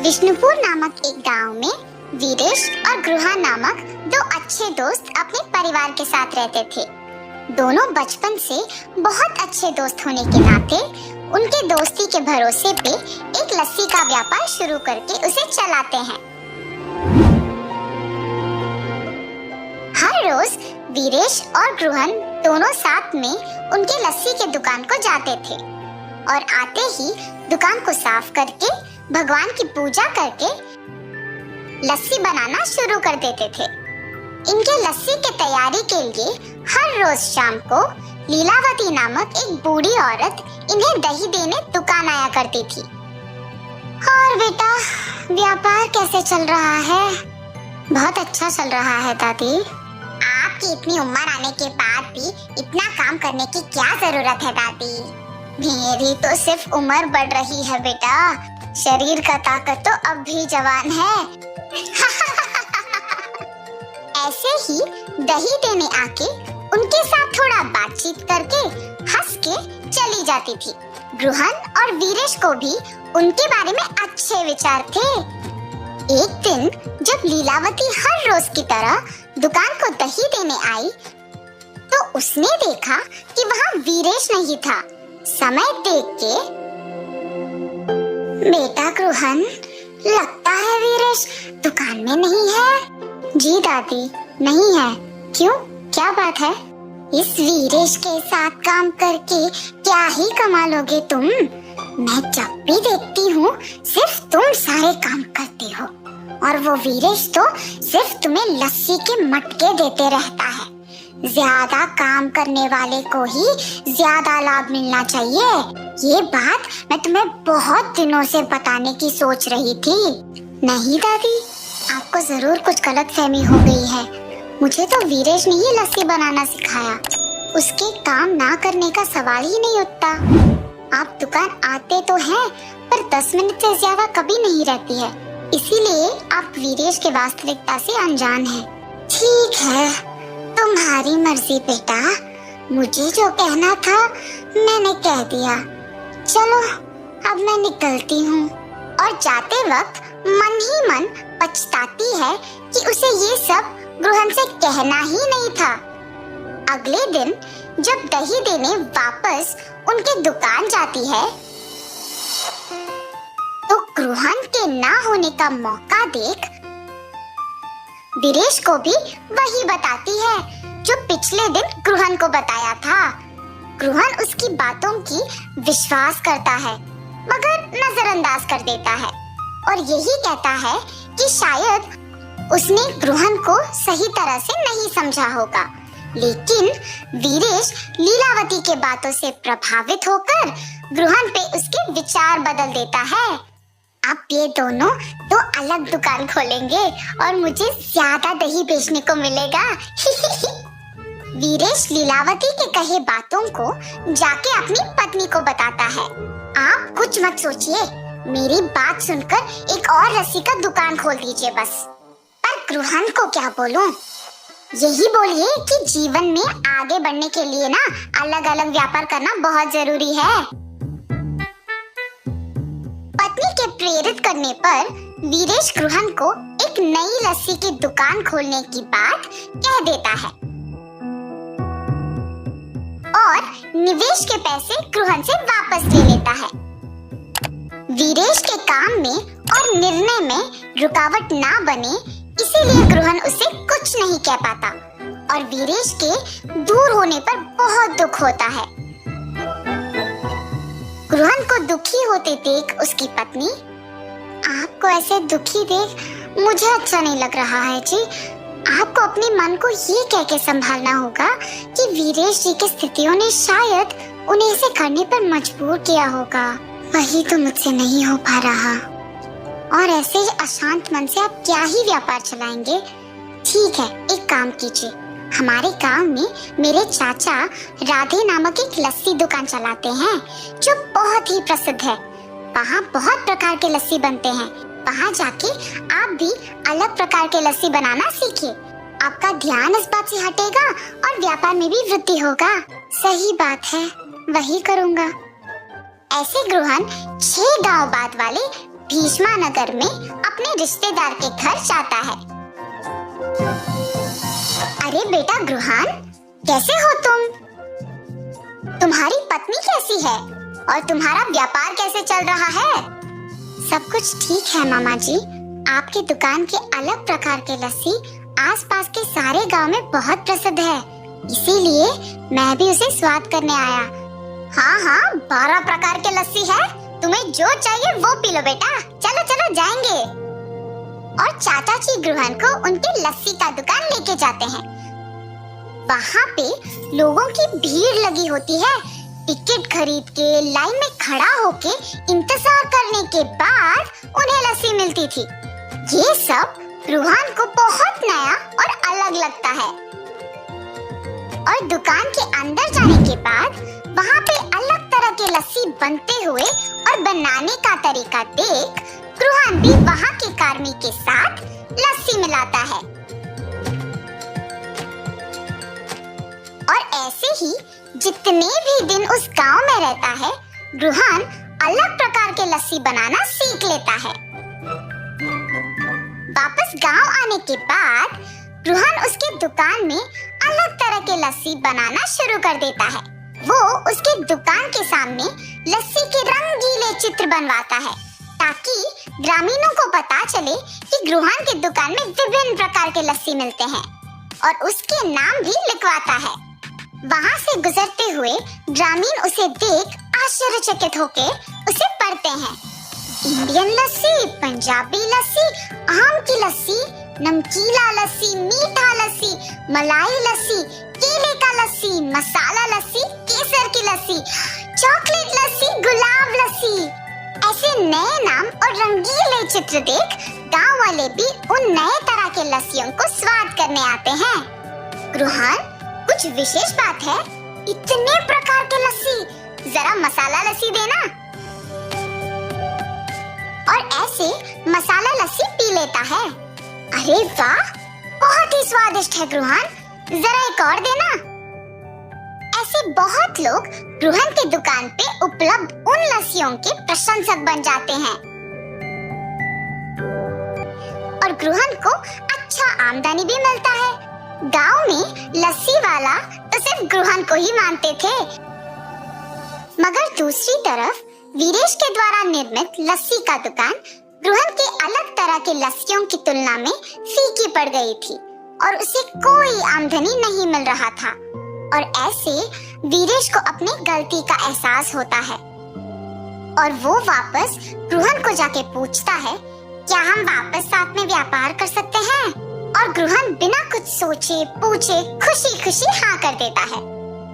विष्णुपुर नामक एक गांव में वीरेश और गृहा नामक दो अच्छे दोस्त अपने परिवार के साथ रहते थे। दोनों बचपन से बहुत अच्छे दोस्त होने के नाते उनके दोस्ती के भरोसे पे एक लस्सी का व्यापार शुरू करके उसे चलाते हैं। हर रोज वीरेश और गृहन दोनों साथ में उनके लस्सी के दुकान को जाते थे और आते ही दुकान को साफ करके भगवान की पूजा करके लस्सी बनाना शुरू कर देते थे। इनके लस्सी की तैयारी के लिए हर रोज शाम को लीलावती नामक एक बूढ़ी औरत इन्हें दही देने दुकान आया करती थी। और बेटा, व्यापार कैसे चल रहा है? बहुत अच्छा चल रहा है दादी। आपकी इतनी उम्र आने के बाद भी इतना काम करने की क्या जरूरत है दादी? मेरी तो सिर्फ उम्र बढ़ रही है बेटा, शरीर का ताकत तो अब भी जवान है। ऐसे ही दही देने आके उनके साथ थोड़ा बातचीत करके हंस के चली जाती थी। गृहन और वीरेश को भी उनके बारे में अच्छे विचार थे। एक दिन जब लीलावती हर रोज की तरह दुकान को दही देने आई तो उसने देखा कि वहाँ वीरेश नहीं था। समय देख के, बेटा गृहन, लगता है वीरेश दुकान में नहीं है। जी दादी, नहीं है। क्यों, क्या बात है? इस वीरेश के साथ काम करके क्या ही कमा लोगे तुम? मैं जब भी देखती हूँ सिर्फ तुम सारे काम करते हो और वो वीरेश तो सिर्फ तुम्हें लस्सी के मटके देते रहता है। ज्यादा काम करने वाले को ही ज्यादा लाभ मिलना चाहिए। ये बात मैं तुम्हें बहुत दिनों से बताने की सोच रही थी। नहीं दादी, आपको जरूर कुछ गलतफहमी हो गई है। मुझे तो वीरेश ने ही लस्सी बनाना सिखाया। उसके काम ना करने का सवाल ही नहीं उठता। आप दुकान आते तो हैं, पर 10 मिनट से ज्यादा कभी नहीं रहती है। इसीलिए आप वीरेश के वास्तविकता से अनजान हैं। ठीक है, तुम्हारी मर्जी बेटा। मुझे जो कहना था मैंने कह दिया। चलो अब मैं निकलती हूँ। और जाते वक्त मन ही मन पछताती है कि उसे ये सब गृहन से कहना ही नहीं था। अगले दिन जब दही देने वापस उनके दुकान जाती है तो गृहन के ना होने का मौका देख वीरेश को भी वही बताती है जो पिछले दिन गृहन को बताया था। गृहन उसकी बातों की विश्वास करता है मगर नजरअंदाज कर देता है और यही कहता है कि शायद उसने गृहन को सही तरह से नहीं समझा होगा। लेकिन वीरेश लीलावती के बातों से प्रभावित होकर गृहन पे उसके विचार बदल देता है। अब ये दोनों तो अलग दुकान खोलेंगे और मुझे ज्यादा दही बेचने को मिलेगा। वीरेश लीलावती के कहे बातों को जाके अपनी पत्नी को बताता है। आप कुछ मत सोचिए, मेरी बात सुनकर एक और लस्सी का दुकान खोल दीजिए बस। पर गृहन को क्या बोलूं? यही बोलिए कि जीवन में आगे बढ़ने के लिए ना अलग अलग व्यापार करना बहुत जरूरी है। पत्नी के प्रेरित करने पर वीरेश गृहन को एक नई लस्सी की दुकान खोलने की बात कह देता है और निवेश के पैसे गृहन से वापस ले लेता है। वीरेश के काम में और निर्णय में रुकावट ना बने इसीलिए गृहन उसे कुछ नहीं कह पाता और वीरेश के दूर होने पर बहुत दुख होता है। गृहन को दुखी होते देख उसकी पत्नी, आपको ऐसे दुखी देख मुझे अच्छा नहीं लग रहा है जी। आपको अपने मन को ये कह के संभालना होगा कि वीरेश जी की स्थितियों ने शायद उन्हें इसे करने पर मजबूर किया होगा। वही तो मुझसे नहीं हो पा रहा और ऐसे ही अशांत मन से आप क्या ही व्यापार चलाएंगे। ठीक है, एक काम कीजिए, हमारे गांव में मेरे चाचा राधे नामक एक लस्सी दुकान चलाते हैं जो बहुत ही प्रसिद्ध है। वहाँ बहुत प्रकार के लस्सी बनते हैं। वहाँ जाके आप भी अलग प्रकार के लस्सी बनाना सीखिए। आपका ध्यान इस बात से हटेगा और व्यापार में भी वृद्धि होगा। सही बात है, वही करूँगा। ऐसे गृहन 6 गांव बाद वाले भीष्मानगर में अपने रिश्तेदार के घर जाता है। अरे बेटा गृहान, कैसे हो तुम? तुम्हारी पत्नी कैसी है और तुम्हारा व्यापार कैसे चल रहा है? सब कुछ ठीक है मामा जी। आपकी दुकान के अलग प्रकार के लस्सी आसपास के सारे गांव में बहुत प्रसिद्ध है, इसीलिए मैं भी उसे स्वाद करने आया। हाँ, 12 प्रकार के लस्सी है, तुम्हें जो चाहिए वो पी लो बेटा। चलो चलो जाएंगे। और चाचा जी गृहन को उनके लस्सी का दुकान लेके जाते हैं। वहाँ पे लोगों की भीड़ लगी होती है। टिकट खरीद के लाइन में खड़ा होके इंतजार करने के बाद उन्हें लस्सी मिलती थी। ये सब रूहान को बहुत नया और अलग लगता है। और दुकान के अंदर जाने के बाद वहाँ पे अलग तरह के लस्सी बनते हुए और बनाने का तरीका देख रूहान भी वहाँ के कार्मी के साथ लस्सी मिलाता है। और ऐसे ही जितने भी दिन उस गांव में रहता है, रूहान अलग प्रकार के लस्सी बनाना सीख लेता है। वापस गांव आने के बाद रूहान उसके दुकान में अलग तरह के लस्सी बनाना शुरू कर देता है। वो उसके दुकान के सामने लस्सी के रंगीले चित्र बनवाता है ताकि ग्रामीणों को पता चले कि रूहान की दुकान में विभिन्न प्रकार के लस्सी मिलते हैं, और उसके नाम भी लिखवाता है। वहाँ से गुजरते हुए ग्रामीण उसे देख आश्चर्यचकित होके उसे पढ़ते हैं। इंडियन लस्सी, पंजाबी लस्सी, आम की लस्सी, नमकीला लस्सी, मीठा लस्सी, मलाई लस्सी, केले का लस्सी, मसाला लस्सी, केसर की लस्सी, चॉकलेट लस्सी, गुलाब लस्सी। ऐसे नए नाम और रंगीले चित्र देख गांव वाले भी उन नए तरह के लस्सियों को स्वाद करने आते हैं। रूहान, कुछ विशेष बात है? इतने प्रकार के लस्सी, जरा मसाला लस्सी देना। और ऐसे मसाला लस्सी पी लेता है। अरे वाह, बहुत ही स्वादिष्ट है रूहान, जरा एक और देना। ऐसे बहुत लोग रूहान की दुकान पे उपलब्ध उन लस्सियों के प्रशंसक बन जाते हैं और रूहान को अच्छा आमदनी भी मिलता है। गांव में लस्सी वाला तो सिर्फ रूहान को ही मानते थे, मगर दूसरी तरफ वीरेश के द्वारा निर्मित लस्सी का दुकान रूहान के अलग तरह के लस्सियों की तुलना में फीकी पड़ गई थी और उसे कोई आमदनी नहीं मिल रहा था। और ऐसे वीरेश को अपनी गलती का एहसास होता है और वो वापस रूहान को जाके पूछता है, क्या हम वापस साथ में व्यापार कर सकते हैं? और रूहान बिना कुछ सोचे पूछे खुशी खुशी हाँ कर देता है।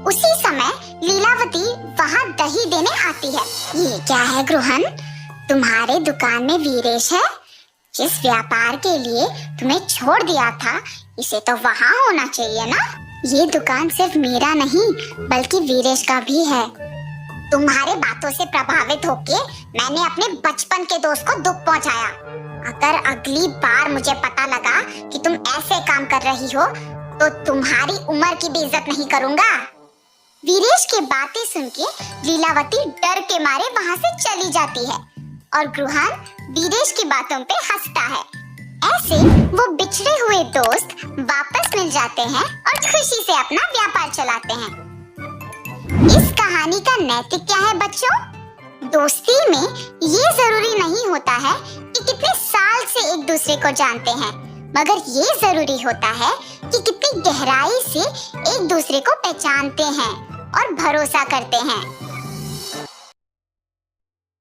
उसी समय लीलावती वहाँ दही देने आती है। ये क्या है रूहान, तुम्हारे दुकान में वीरेश है? जिस व्यापार के लिए तुम्हें छोड़ दिया था, इसे तो वहाँ होना चाहिए ना। ये दुकान सिर्फ मेरा नहीं बल्कि वीरेश का भी है। तुम्हारे बातों से प्रभावित होके मैंने अपने बचपन के दोस्त को दुख पहुंचाया। अगर अगली बार मुझे पता लगा कि तुम ऐसे काम कर रही हो तो तुम्हारी उम्र की भी इज्जत नहीं करूंगा। वीरेश की बातें सुन के लीलावती डर के मारे वहाँ से चली जाती है और रूहान वीरेश की बातों पे हंसता है। ऐसे वो बिछड़े हुए दोस्त वापस मिल जाते हैं और खुशी से अपना व्यापार चलाते हैं। इस कहानी का नैतिक क्या है बच्चों? दोस्ती में ये जरूरी नहीं होता है कि कितने साल से एक दूसरे को जानते हैं, मगर ये जरूरी होता है कि कितनी गहराई से एक दूसरे को पहचानते हैं और भरोसा करते हैं।